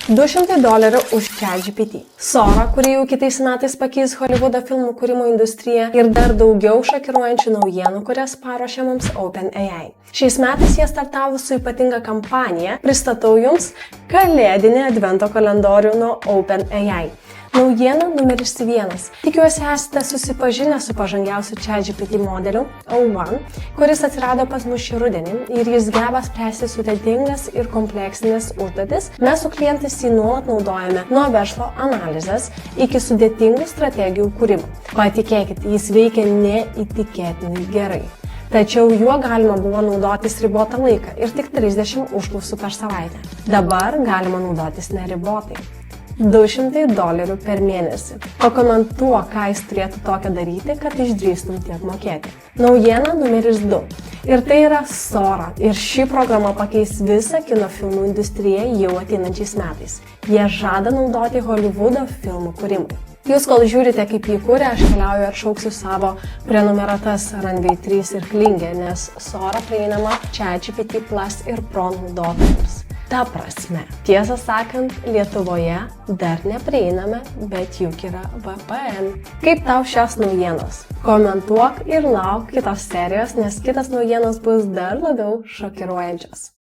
$200 už ChatGPT. Sora, kuri jau kitais metais pakeis Hollywoodo filmų kūrimo industriją ir dar daugiau šokiruojančių naujienų, kurias paruošė mums OpenAI. Šiais metais jie startavo su ypatinga kampanija Pristatau jums kalėdinį advento kalendorių nuo OpenAI. Naujiena numeris 1. Tikiuosi esate susipažinę su pažangiausiu ChatGPT modeliu O1, kuris atsirado pas mus šį rudenį ir jis geba spręsti sudėtingas ir kompleksinės užduotis. Mes su klientais jį nuolat naudojame nuo verslo analizės iki sudėtingų strategijų kūrimo. Patikėkit, jis veikia neįtikėtinai gerai. Tačiau juo galima buvo naudotis ribotą laiką ir tik 30 užklausų per savaitę. Dabar galima naudotis neribotai. $200 per mėnesį. Pakomentuok, ką jis turėtų tokią daryti, kad išdrįstum tiek mokėti. Naujiena numeris 2. Ir tai yra Sora. Ir ši programa pakeis visą kino filmų industriją jau ateinančiais metais. Jie žada naudoti Hollywoodo filmų kūrimui. Jūs kol žiūrite, kaip jį kūrė, aš keliauju ir atšauksiu savo prenumeratas Runway 3 ir Klinge, nes Sora prieinama ChatGPT Plus ir Pro naudotojams. Ta prasme, tiesą sakant, Lietuvoje dar neprieiname, bet juk yra VPN. Kaip tau šios naujienos? Komentuok ir lauk kitos serijos, nes kitos naujienos bus dar labiau šokiruojančios.